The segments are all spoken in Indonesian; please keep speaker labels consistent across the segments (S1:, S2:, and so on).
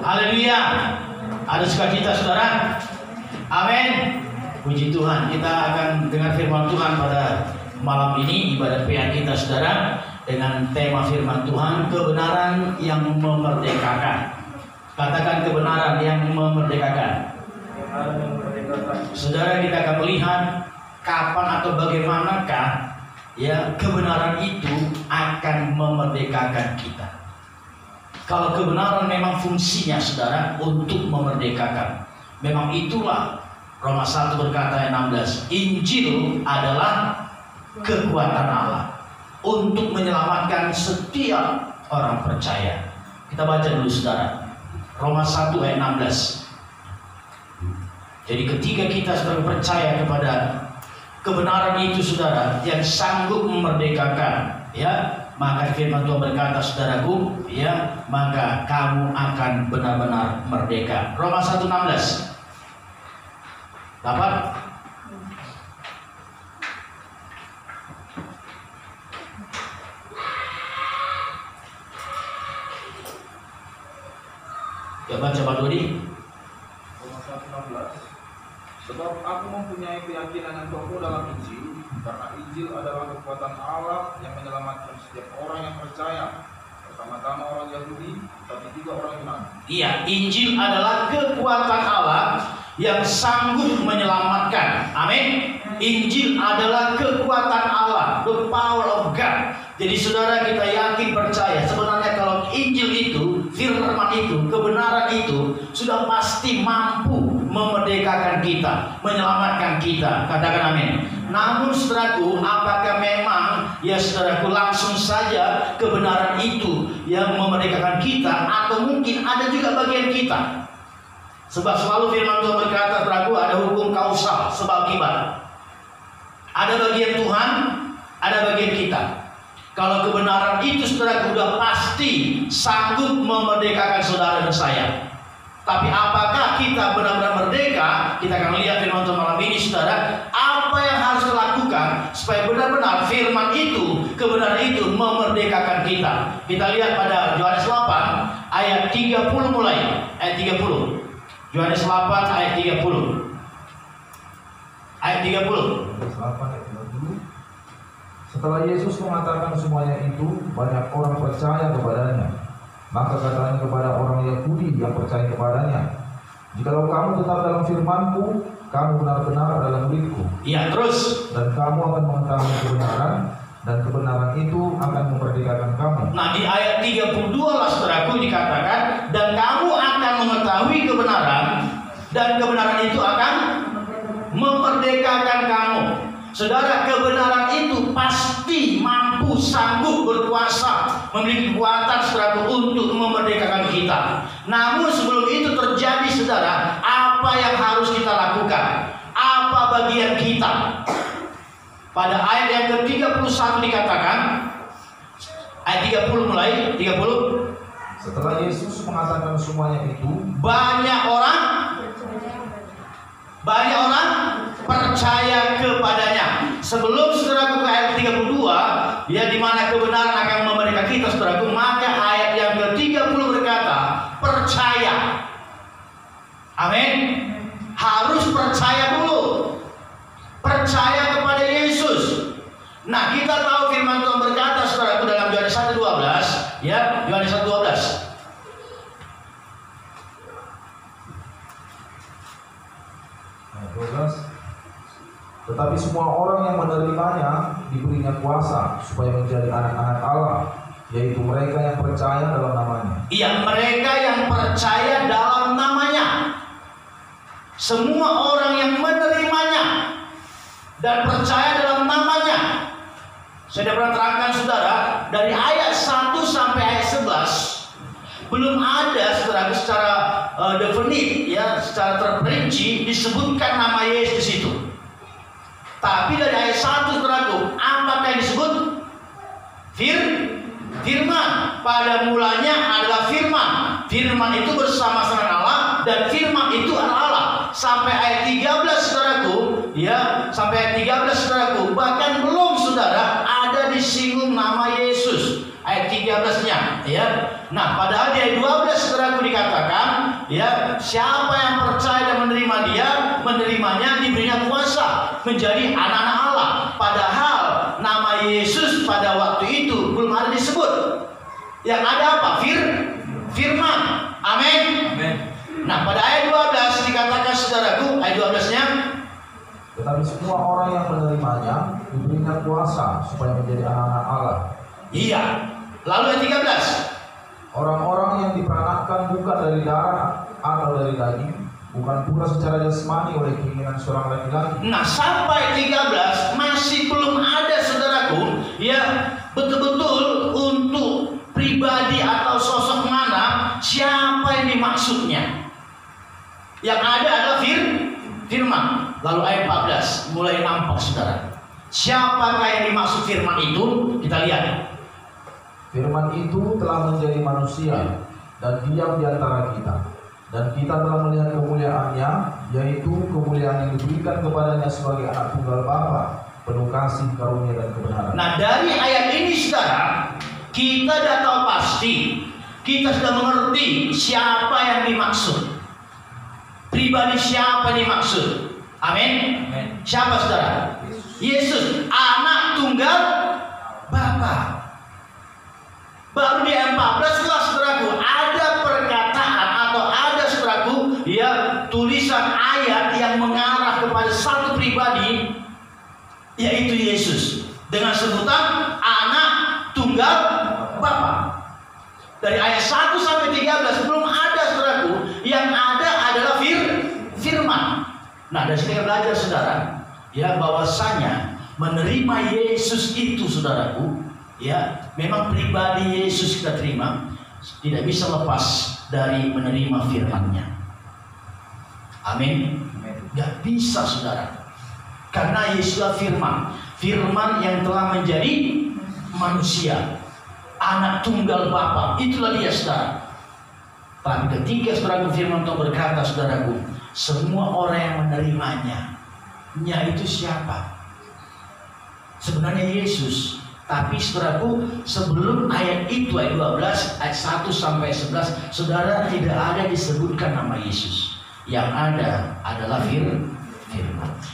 S1: Haleluya. Ada sukacita saudara. Amin. Puji Tuhan. Kita akan dengar firman Tuhan pada malam ini, ibadat PA kita saudara, dengan tema firman Tuhan, kebenaran yang memerdekakan. Katakan kebenaran yang memerdekakan. Saudara, kita akan melihat kapan atau bagaimanakah ya kebenaran itu akan memerdekakan kita. Kalau kebenaran memang fungsinya saudara untuk memerdekakan, memang itulah Roma 1 berkata ayat 16, Injil adalah kekuatan Allah untuk menyelamatkan setiap orang percaya. Kita baca dulu saudara, Roma 1 ayat 16. Jadi ketika kita sudah percaya kepada kebenaran itu saudara, yang sanggup memerdekakan, ya, maka firman Tuhan berkata saudaraku, ya, maka kamu akan benar-benar merdeka. Roma 1:16. Dapat? Ya, baca Pak Dodi.
S2: Roma 1:16. Sebab aku mempunyai keyakinan yang kokoh dalam Injil, karena Injil adalah kekuatan Allah yang menyelamatkan setiap orang yang percaya, pertama-tama orang Yahudi, tapi juga orang Yunani.
S1: Iya, Injil adalah kekuatan Allah yang sanggup menyelamatkan. Amin. Injil adalah kekuatan Allah, the power of God. Jadi saudara, kita yakin percaya sebenarnya kalau Injil itu, firman itu, kebenaran itu sudah pasti mampu memerdekakan kita, menyelamatkan kita. Katakan amin. Namun saudaraku, apakah memang ya saudaraku langsung saja kebenaran itu yang memerdekakan kita, atau mungkin ada juga bagian kita? Sebab selalu firman Tuhan berkata saudaraku, ada hukum kausal, sebab akibat. Ada bagian Tuhan, ada bagian kita. Kalau kebenaran itu saudara sudah pasti sanggup memerdekakan saudara dan saya. Tapi apakah kita benar-benar merdeka? Kita akan melihat firman Tuhan malam ini saudara. Apa yang harus dilakukan supaya benar-benar firman itu, kebenaran itu memerdekakan kita? Kita lihat pada Yohanes 8 ayat 30 mulai. Ayat 30. Yohanes 8 ayat 30. Ayat 30.
S3: Setelah Yesus mengatakan semuanya itu, banyak orang percaya kepadanya. Maka katanya kepada orang Yahudi yang percaya kepadanya, jikalau kamu tetap dalam firman-Ku, kamu benar-benar adalah murid-Ku.
S1: Iya, terus.
S3: Dan kamu akan mengetahui kebenaran, dan kebenaran itu akan memerdekakan kamu.
S1: Nah, di ayat 32 lah saudaraku dikatakan, dan kamu akan mengetahui kebenaran, dan kebenaran itu akan memerdekakan kamu. Saudara, kebenaran itu pasti mampu, sanggup, berkuasa, memiliki kekuatan saudara untuk memerdekakan kita. Namun sebelum itu terjadi saudara, apa yang harus kita lakukan? Apa bagian kita? Pada ayat yang ke-31 dikatakan, ayat 30 mulai, 30.
S3: Setelah Yesus mengatakan semuanya itu,
S1: banyak orang percaya kepadanya. Sebelum saudaraku ke ayat 32, ya, di mana kebenaran akan memerdekakan kita saudaraku, maka ayat yang ke-30 berkata percaya. Amin. Harus percaya dulu. Percaya kepada Yesus. Nah, kita tahu firman Tuhan berkata saudaraku dalam Yohanes 1:12, ya, Yohanes 1:12.
S3: Tetapi semua orang yang menerimanya diberinya kuasa supaya menjadi anak-anak Allah, yaitu mereka yang percaya dalam namanya.
S1: Iya, mereka yang percaya dalam namanya. Semua orang yang menerimanya dan percaya dalam namanya. Saya pernah terangkan saudara, dari ayat 1 sampai ayat 11 belum ada saudara secara definit, ya, secara terperinci disebutkan nama Yesus di situ. Tapi dari ayat 1 saudaraku, apakah yang disebut? Firman. Pada mulanya adalah firman. Firman itu bersama-sama Allah, dan firman itu adalah Allah. Sampai ayat 13 saudaraku, ya, sampai ayat 13 saudaraku, bahkan belum saudara ada disinggung nama Yesus. Ayat 13-nya, ya. Nah, padahal di ayat 12 saudaraku dikatakan ya siapa yang percaya dan menerima dia, menerimanya diberinya kuasa menjadi anak-anak Allah. Padahal nama Yesus pada waktu itu belum ada disebut. Yang ada apa? Firman. Amin. Nah, pada ayat 12 dikatakan, saudaraku, ayat 12-nya,
S3: tetapi semua orang yang menerimanya diberikan kuasa supaya menjadi anak-anak Allah.
S1: Iya. Lalu ayat 13,
S3: orang-orang yang diperanakkan bukan dari darah atau dari daging, bukan pula secara jasmani oleh keinginan seorang laki-laki.
S1: Nah, sampai 13 masih belum ada, saudaraku, ya betul-betul untuk pribadi atau sosok mana, siapa yang dimaksudnya. Yang ada adalah firman. Lalu ayat 14 mulai nampak, saudara. Siapakah yang dimaksud firman itu? Kita lihat.
S3: Firman itu telah menjadi manusia dan diam di antara kita, dan kita telah melihat kemuliaannya, yaitu kemuliaan yang diberikan kepadanya sebagai anak tunggal Bapa, penuh kasih, karunia dan kebenaran.
S1: Nah, dari ayat ini, saudara, kita sudah tahu pasti, kita sudah mengerti siapa yang dimaksud, pribadi siapa yang dimaksud. Amin. Siapa, saudara? Yesus, anak tunggal Bapa. Baru di ayat 14 lah, saudaraku, ada perkataan atau ada, saudaraku, ya tulisan ayat yang mengarah kepada satu pribadi, yaitu Yesus, dengan sebutan anak tunggal Bapa. Dari ayat 1 sampai 13 belum ada, saudaraku. Yang ada adalah firman. Nah, dari sini kita belajar, saudara, ya bahwasanya menerima Yesus itu, saudaraku, ya memang pribadi Yesus kita terima, tidak bisa lepas dari menerima firman-Nya. Amin. Gak bisa, saudara, karena Yesuslah firman yang telah menjadi manusia, anak tunggal Bapa. Itulah dia, saudara. Tapi ketika saudaraku firman Tuhan berkata, saudaraku, semua orang yang menerimanya, nya itu siapa? Sebenarnya Yesus. Tapi, saudaraku, sebelum ayat itu, ayat 12, ayat 1 sampai 11, saudara, tidak ada disebutkan nama Yesus. Yang ada adalah firman.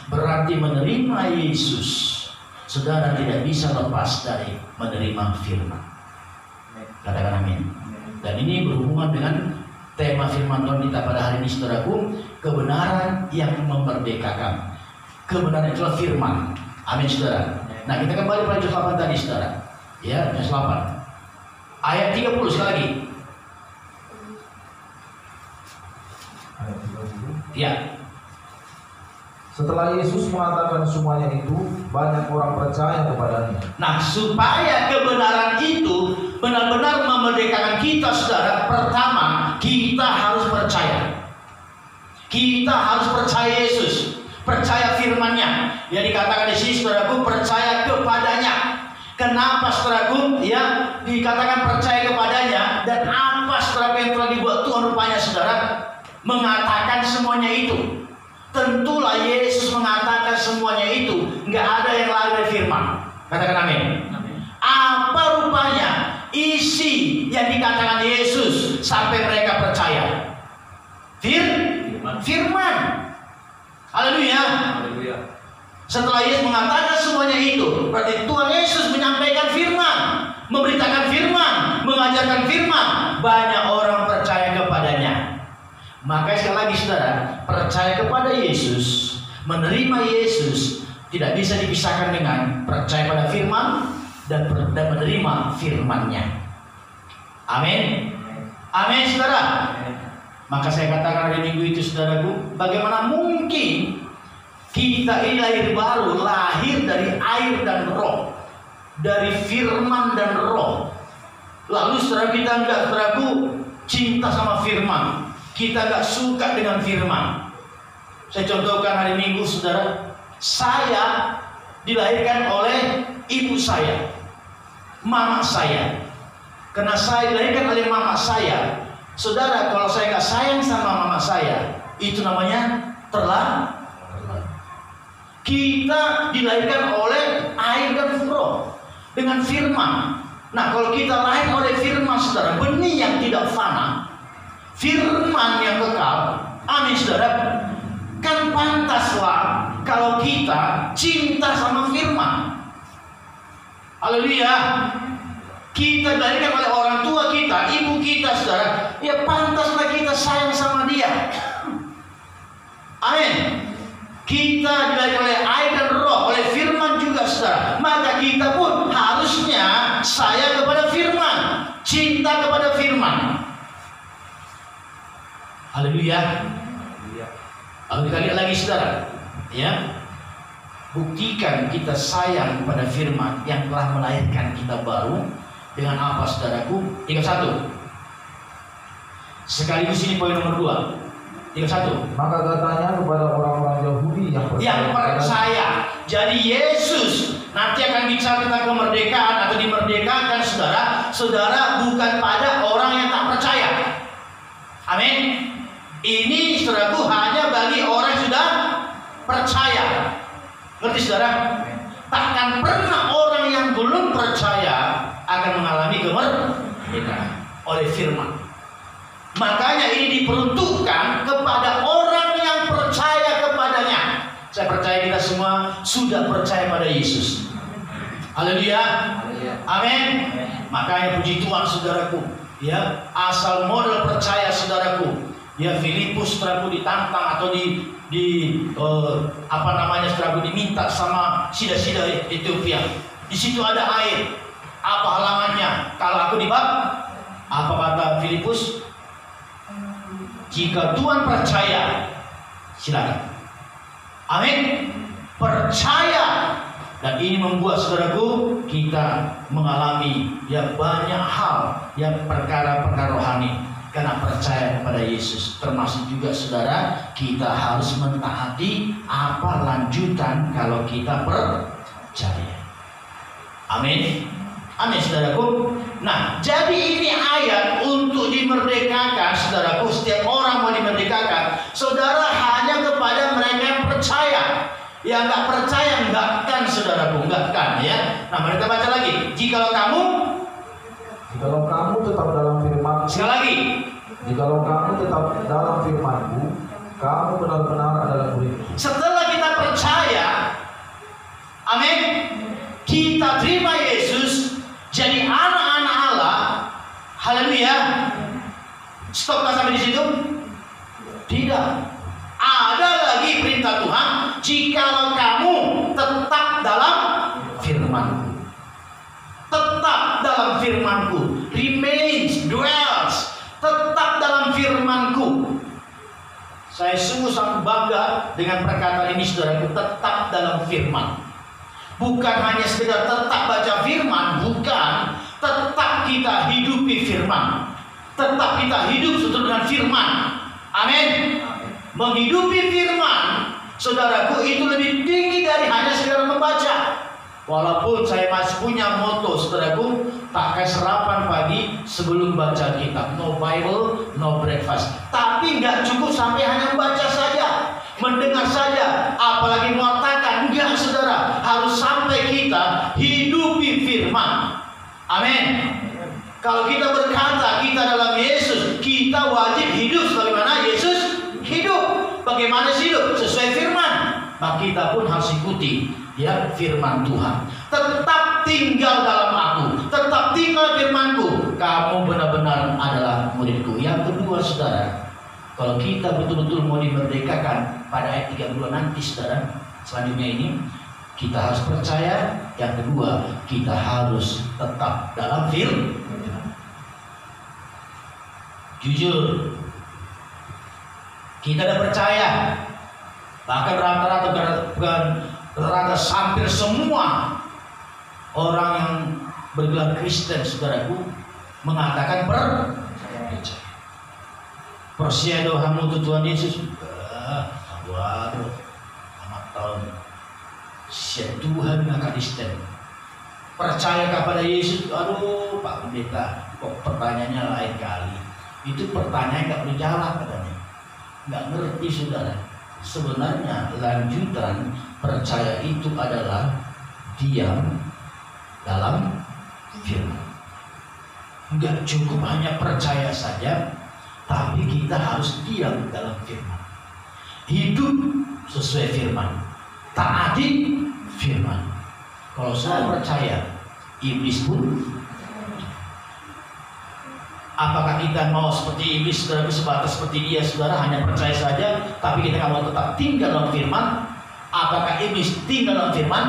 S1: Berarti menerima Yesus, saudara tidak bisa lepas dari menerima firman. Katakan amin. Dan ini berhubungan dengan tema firman Tuhan kita pada hari ini, saudaraku, kebenaran yang memerdekakan. Kebenaran itulah firman. Amin, saudara. Nah, kita kembali pada Yohanes 8 tadi, saudara. Ya, Yohanes 8. Ayat 30 sekali lagi.
S3: Ayat 30.
S1: Ya.
S3: Setelah Yesus mengatakan semuanya itu, banyak orang percaya kepadanya.
S1: Nah, supaya kebenaran itu benar-benar memerdekakan kita, saudara, pertama kita harus percaya. Kita harus percaya Yesus, percaya firman-Nya. Yang dikatakan di sini, saudaraku, percaya kepadanya. Kenapa, saudaraku, ya dikatakan percaya kepadanya? Dan apa, saudaraku, yang telah dibuat Tuhan rupanya, saudara, mengatakan semuanya itu? Tentulah Yesus mengatakan semuanya itu. Nggak ada yang lain dari firman. Katakan amin. Apa rupanya isi yang dikatakan Yesus sampai mereka percaya? Firman. Haleluya. Setelah Yesus mengatakan semuanya itu, berarti Tuhan Yesus menyampaikan firman, memberitakan firman, mengajarkan firman. Banyak orang percaya kepadanya. Maka sekali lagi, saudara, percaya kepada Yesus, menerima Yesus tidak bisa dipisahkan dengan percaya pada firman dan menerima firman-Nya. Amin. Amin, saudara. Maka saya katakan hari Minggu itu, saudaraku, bagaimana mungkin kita ini lahir baru, lahir dari air dan roh, dari firman dan roh. Lalu saudara kita enggak, saudaraku, cinta sama firman, kita enggak suka dengan firman. Saya contohkan hari Minggu, saudara, saya dilahirkan oleh ibu saya, mama saya. Karena saya dilahirkan oleh mama saya, saudara, kalau saya nggak sayang sama mama saya, itu namanya terlambat. Kita dilahirkan oleh air dan roh dengan firman. Nah, kalau kita lahir oleh firman, saudara, benih yang tidak fana, firman yang kekal. Amin saudara. Kan pantaslah kalau kita cinta sama firman. Haleluya. Kita dilahirkan oleh orang tua kita, ibu kita saudara, ya pantaslah kita sayang sama dia. Amin. Kita dilahirkan oleh air dan roh, oleh firman juga saudara. Maka kita pun harusnya sayang kepada firman, cinta kepada firman. Haleluya. Lalu kita lihat lagi saudara, ya, buktikan kita sayang kepada firman yang telah melahirkan kita baru dengan apa saudaraku? 31. Sekaligus ini poin nomor 2. 31.
S3: Maka katanya kepada orang-orang Yahudi yang
S1: percaya. Jadi Yesus nanti akan bicara tentang kemerdekaan atau dimerdekakan saudara. Saudara bukan pada orang yang tak percaya. Amin. Ini saudaraku hanya bagi orang yang sudah percaya. Ngerti saudara? Takkan pernah orang yang belum percaya akan mengalami kemerdekaan oleh firman. Makanya ini diperuntukkan kepada orang yang percaya kepadanya. Saya percaya kita semua sudah percaya pada Yesus. Haleluya. Amin. Makanya puji Tuhan saudaraku, ya, asal modal percaya saudaraku. Ya, Filipus saudaraku ditantang atau saudaraku diminta sama sida-sida Ethiopia. Di situ ada air. Apa halangannya? Kalau aku dibaptis, apa kata Filipus? Jika Tuhan percaya, silakan. Amin. Percaya. Dan ini membuat saudaraku kita mengalami ya banyak hal yang perkara-perkara rohani. Karena percaya kepada Yesus. Termasuk juga saudara, kita harus mentaati apa lanjutan kalau kita percaya. Amin. Amin saudaraku. Nah, jadi ini ayat untuk dimerdekakan saudaraku. Setiap orang mau dimerdekakan, saudara, hanya kepada mereka yang percaya. Yang nggak percaya enggakkan saudaraku, enggakkan ya. Nah, mereka baca lagi. Jikalau kamu
S3: tetap dalam firman-Ku.
S1: Sekali lagi.
S3: Jikalau kamu tetap dalam firman-Ku, kamu benar-benar adalah murid-Ku.
S1: Setelah kita percaya, amin, kita terima Yesus jadi anak-anak Allah. Haleluya. Stopkah sampai di situ? Tidak. Ada lagi perintah Tuhan. Jikalau kamu tetap dalam firman-Ku. Tetap dalam firman-Ku. Remains, dwells. Tetap dalam firman-Ku. Saya sungguh sangat bangga dengan perkataan ini saudaraku. Tetap dalam firman. Bukan hanya sekedar tetap baca firman. Bukan. Tetap kita hidupi firman. Tetap kita hidup sesuai dengan firman. Amin. Menghidupi firman, saudaraku, itu lebih tinggi dari hanya sekedar membaca. Walaupun saya masih punya moto, saudaraku, tak kayak sarapan pagi sebelum baca kitab. No Bible, no breakfast. Tapi nggak cukup sampai hanya membaca saja, mendengar saja, apalagi mengatakan. Enggak saudara, harus sampai kita hidupi firman. Amin. Kalau kita berkata kita dalam Yesus, kita wajib hidup sebagaimana Yesus hidup. Bagaimana sih hidup? Sesuai firman. Maka kita pun harus ikuti ya firman Tuhan. Tetap tinggal dalam aku, tetap tinggal firman-Ku, kamu benar-benar adalah murid-Ku. Yang kedua saudara, kalau kita betul-betul mau dimerdekakan pada ayat 32 nanti saudara, selanjutnya ini kita harus percaya. Yang kedua, kita harus tetap dalam firman. Jujur, kita udah percaya. Bahkan rata-rata hampir semua orang yang bergelar Kristen saudaraku mengatakan percaya. Percaya doamu untuk Tuhan Yesus. Waduh, amat tahun. Siap Tuhan nggak Kristen. Percaya kepada Yesus. Aduh, Pak Pendeta, kok pertanyaannya lain kali. Itu pertanyaan nggak berjalan katanya. Nggak ngerti saudara. Sebenarnya lanjutan percaya itu adalah diam dalam firman. Nggak cukup hanya percaya saja, tapi kita harus diam dalam firman. Hidup sesuai firman, taati firman. Kalau saya percaya, iblis pun. Apakah kita mau seperti iblis, saudara, sebatas seperti dia, saudara, hanya percaya saja, tapi kita mau tetap tinggal dalam firman? Apakah iblis tinggal dalam firman?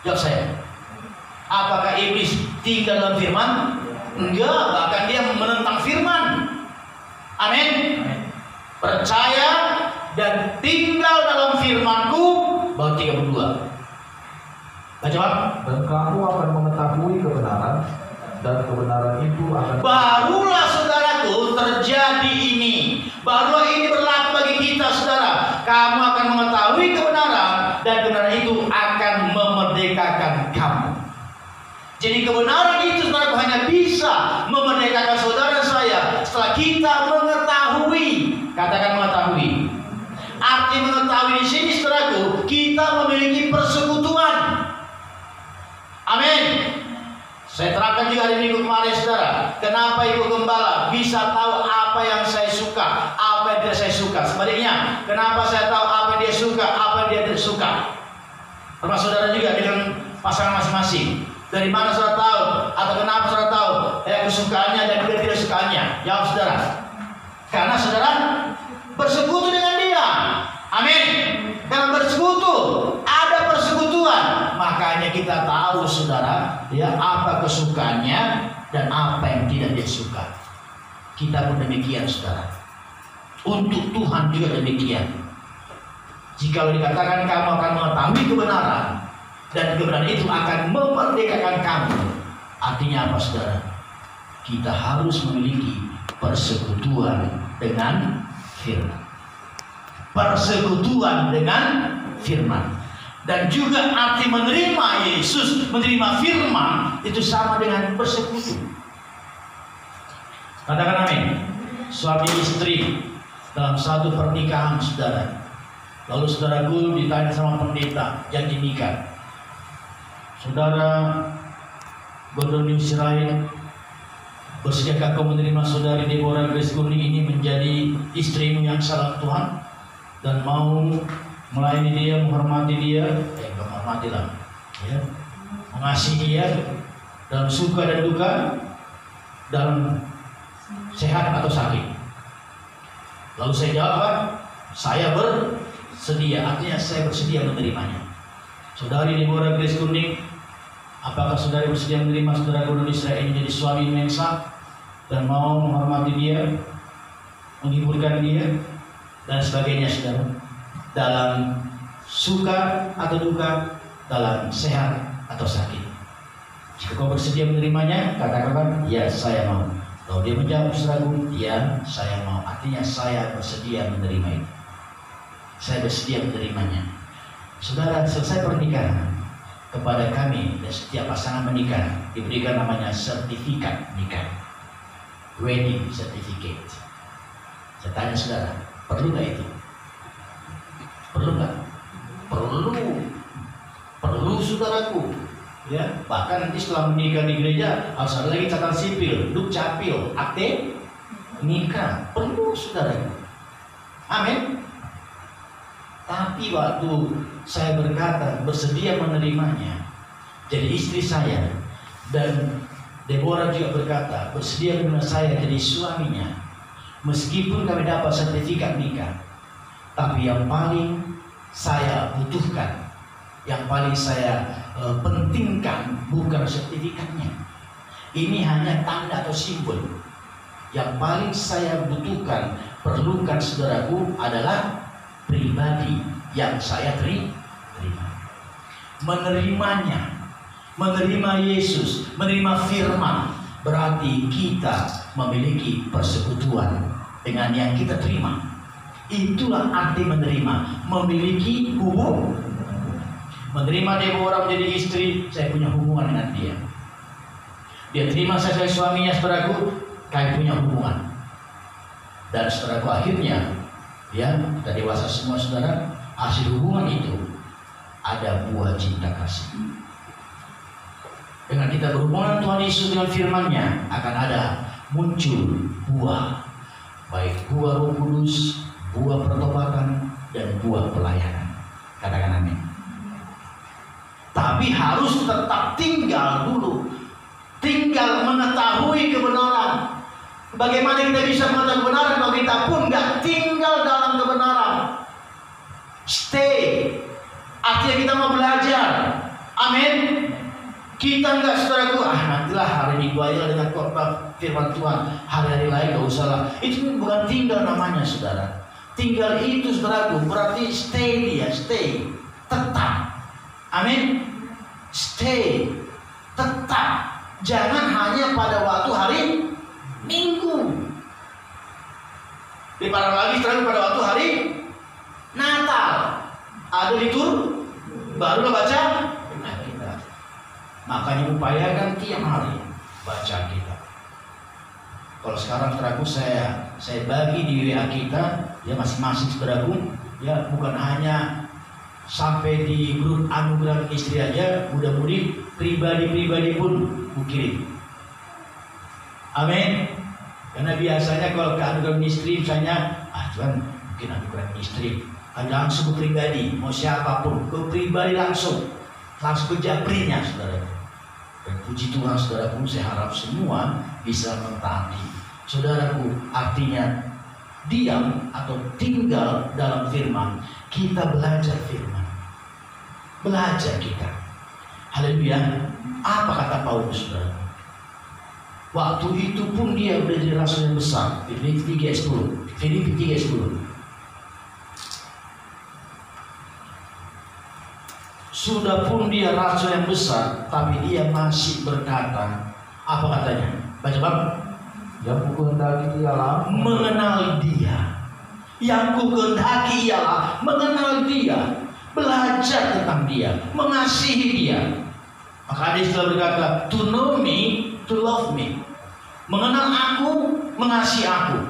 S1: Jawab saya. Apakah iblis tinggal dalam firman? Enggak, bahkan dia menentang firman. Amin. Percaya dan tinggal dalam firman-Ku, baru 32. Baca Pak.
S3: Dan kamu akan mengetahui kebenaran, dan kebenaran itu akan.
S1: Barulah saudaraku terjadi ini. Barulah ini berlaku bagi kita, saudara. Kamu akan mengetahui kebenaran, dan kebenaran itu akan memerdekakan kamu. Jadi kebenaran itu, saudaraku, hanya bisa memerdekakan saudara saya setelah kita mengetahui. Katakan mengetahui. Arti mengetahui di sini, saudaraku, kita memiliki persekutuan. Amin. Saya terangkan juga hari Minggu kemarin, saudara, kenapa Ibu Gembala bisa tahu apa yang saya suka, apa yang tidak saya suka. Sebaliknya, kenapa saya tahu apa yang dia suka, apa yang dia tidak suka. Termasuk saudara juga dengan pasangan masing-masing. Dari mana saudara tahu, atau kenapa saudara tahu kesukaannya dan ketidaksukaannya? Jawab saudara. Karena saudara bersekutu dengan dia. Amin. Dengan bersekutu, ada persekutuan. Makanya kita tahu, saudara, ya, apa kesukaannya dan apa yang tidak dia suka. Kita pun demikian, saudara. Untuk Tuhan juga demikian. Jika dikatakan kamu akan mengetahui kebenaran, dan kebenaran itu akan memerdekakan kamu, artinya apa, saudara? Kita harus memiliki persekutuan dengan firman. Persekutuan dengan firman. Dan juga arti menerima Yesus, menerima firman, itu sama dengan bersekutu. Katakan amin. Suami istri dalam satu pernikahan, saudara. Lalu saudaraku ditanya sama pendeta janji nikah. Saudara Gordon Israel, bersiapkah kau menerima saudari Deborah Grace Gurning ini menjadi istrimu yang salah Tuhan, dan mau melayani dia, menghormati dia, menghormatilah, ya, mengasihi dia dalam suka dan duka, dalam sehat atau sakit? Lalu saya jawab, saya bersedia, artinya saya bersedia menerimanya. Saudari Deborah Grace Gurning, apakah saudari bersedia menerima saudara Gordon Israel ini jadi suami yang sah dan mau menghormati dia, menghiburkan dia, dan sebagainya, saudara, dalam suka atau duka, dalam sehat atau sakit? Jika kau bersedia menerimanya, katakan ya saya mau. Kalau dia menjawab, saudaraku, ya saya mau, artinya saya bersedia menerima itu. Saya bersedia menerimanya. Saudara, selesai pernikahan, kepada kami dan setiap pasangan menikah diberikan namanya sertifikat nikah, wedding certificate. Saya tanya saudara, perlu nggak itu? Perlu nggak? Perlu, saudaraku. Ya, bahkan nanti setelah menikah di gereja harus ada lagi catatan sipil, dukcapil, akte nikah. Perlu, saudaraku. Amin. Tapi waktu saya berkata bersedia menerimanya jadi istri saya, dan Deborah juga berkata bersedia menerima saya jadi suaminya, meskipun kami dapat sertifikat nikah, tapi yang paling saya butuhkan, yang paling saya pentingkan bukan sertifikatnya. Ini hanya tanda atau simbol. Yang paling saya butuhkan, perlukan, saudaraku, adalah pribadi yang saya terima. Menerimanya, menerima Yesus, menerima firman, berarti kita memiliki persekutuan dengan yang kita terima. Itulah arti menerima, memiliki hubungan. Menerima Deborah menjadi istri, saya punya hubungan dengan dia. Dia terima saya sebagai suaminya, saudaraku, kami punya hubungan. Dan saudaraku, akhirnya ya, kita dewasa semua, saudara. Hasil hubungan itu ada buah cinta kasih. Dengan kita berhubungan Tuhan Yesus dengan firman-Nya, akan ada muncul buah buah Roh Kudus, buah pertobatan, dan buah pelayanan. Katakan amin. Tapi harus tetap tinggal dulu, tinggal mengetahui kebenaran. Bagaimana kita bisa mengetahui kebenaran kalau kita pun nggak tinggal dalam kebenaran? Stay, artinya kita mau belajar. Amin. Kita nggak, saudaraku, nantilah hari Minggu aja dengan khotbah firman Tuhan, hari-hari lain nggak usah lah. Itu bukan tinggal namanya, saudara. Tinggal itu, saudaraku, berarti stay dia, stay, tetap. Amin. Stay, tetap. Jangan hanya pada waktu hari Minggu. Diparah lagi, saudaraku, pada waktu hari Natal ada litur, barulah baca. Makanya upayakan tiap hari baca kita. Kalau sekarang saudaraku saya bagi di WA kita ya masing-masing saudaraku ya, bukan hanya sampai di grup anugerah istri aja, mudah-mudi pribadi pun kirim. Amin. Karena biasanya kalau ke anugerah istri misalnya, Tuhan mungkin anugerah istri, langsung ke pribadi, mau siapapun ke pribadi langsung ke japrinya saudara. Dan puji Tuhan saudaraku, saya harap semua bisa mentaati. Saudaraku, artinya diam atau tinggal dalam firman. Kita belajar firman, belajar kita. Haleluya. Apa kata Paulus, saudara? Waktu itu pun dia udah jadi rasul yang besar. Filipi 3:10. Sudah pun dia rasul yang besar, tapi dia masih berkata, apa katanya? Baca bang.
S3: Yang ku kehendaki ialah
S1: mengenal dia. Yang ku kehendaki ialah mengenal dia, belajar tentang dia, mengasihi dia. Maka dia sudah berkata, to know me, to love me. Mengenal aku, mengasihi aku.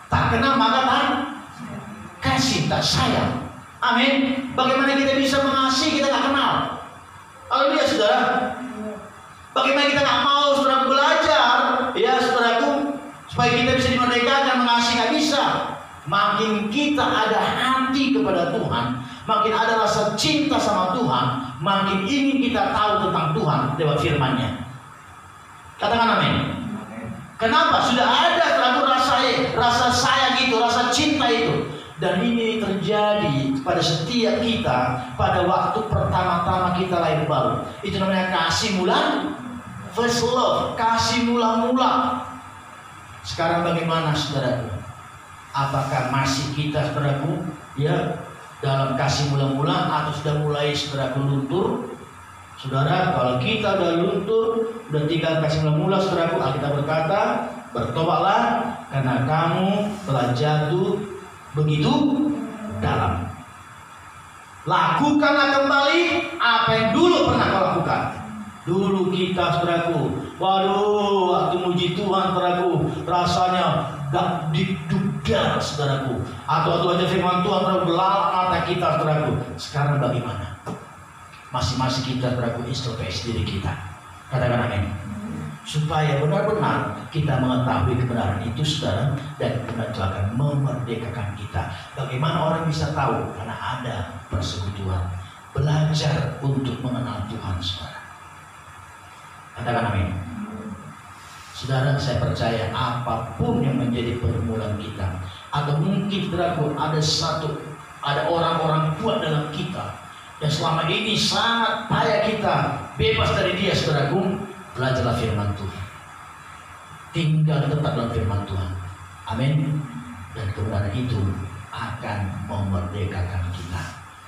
S1: Tak kenal maka tak kasih, tak sayang. Amin. Bagaimana kita bisa mengasihi kita nggak kenal? Haleluya, saudara. Bagaimana kita nggak mau, saudara, belajar, ya saudaraku, supaya kita bisa dimerdekakan mengasihi, nggak bisa. Makin kita ada hati kepada Tuhan, makin ada rasa cinta sama Tuhan, makin ingin kita tahu tentang Tuhan lewat firman-Nya. Katakan amin. Kenapa? Sudah ada saudaraku rasa sayang itu, rasa cinta itu. Dan ini terjadi pada setiap kita pada waktu pertama-tama kita lahir baru. Itu namanya kasih mula, first love, kasih mula-mula. Sekarang bagaimana, saudaraku? Apakah masih kita, saudaraku, ya dalam kasih mula-mula atau sudah mulai, saudaraku, luntur? Saudara, kalau kita udah luntur, udah tinggal kasih mula-mula, saudaraku, Alkitab berkata, bertobatlah karena kamu telah jatuh begitu dalam. Lakukanlah kembali apa yang dulu pernah kau lakukan. Dulu kita, saudaraku, waduh, waktu muji Tuhan, saudaraku, rasanya gak didudar, saudaraku. Atau aja firman Tuhan, saudaraku, belalak mata kita, saudaraku. Sekarang bagaimana? Masing-masing kita, saudaraku, introspeksi diri kita. Katakan amin. Supaya benar-benar kita mengetahui kebenaran itu, saudara, dan kebenaran itu akan memerdekakan kita. Bagaimana orang bisa tahu? Karena ada persekutuan. Belajar untuk mengenal Tuhan, saudara. Katakan amin. Saudara, saya percaya apapun yang menjadi permulaan kita, atau mungkin saudaraku ada orang-orang kuat dalam kita, dan selama ini sangat payah kita bebas dari dia, saudaraku. Belajarlah firman Tuhan, tinggal tetap dalam firman Tuhan. Amin. Dan kebenaran itu akan memerdekakan kita.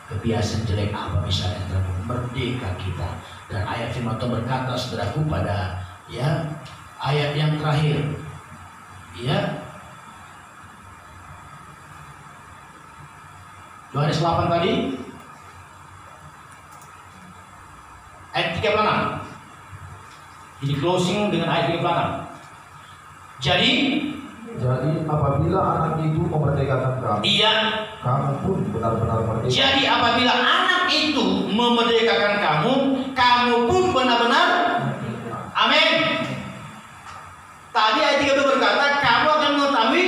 S1: Kebiasaan jelek apa misalnya merdeka kita. Dan ayat firman Tuhan berkata, saudaraku, pada ya ayat yang terakhir, ya Yohanes 8 tadi, ayat 36. Jadi closing dengan ayat 36. Jadi apabila anak itu memerdekakan kamu, iya,
S3: kamu pun benar-benar merdeka.
S1: Jadi apabila anak itu memerdekakan kamu, kamu pun benar-benar. Amin. Tadi ayat 32 berkata, kamu akan mengetahui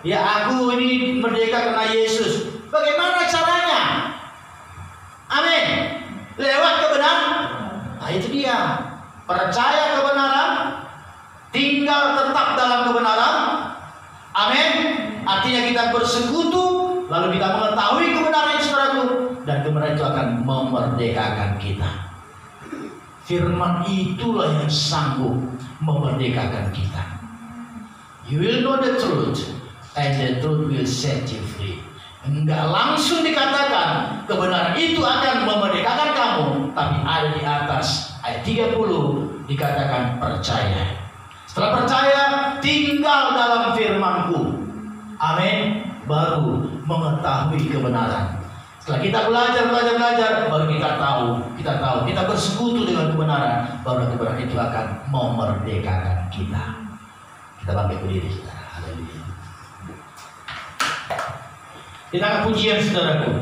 S1: ya aku ini merdeka karena Yesus. Bagaimana caranya? Amin. Lewat kebenaran. Nah itu dia. Percaya kebenaran, tinggal tetap dalam kebenaran. Amin. Artinya kita bersekutu, lalu kita mengetahui kebenaran, saudaraku, dan kebenaran itu akan memerdekakan kita. Firman itulah yang sanggup memerdekakan kita. You will know the truth, and the truth will set you free. Enggak langsung dikatakan kebenaran itu akan memerdekakan kamu, tapi ada di atas ayat 30 dikatakan percaya. Setelah percaya, tinggal dalam firman-Ku. Amin. Baru mengetahui kebenaran. Setelah kita belajar, baru kita tahu, kita bersekutu dengan kebenaran, baru kebenaran itu akan memerdekakan kita. Kita bangkit berdiri, saudara. Haleluya. Kita akan pujian, saudaraku.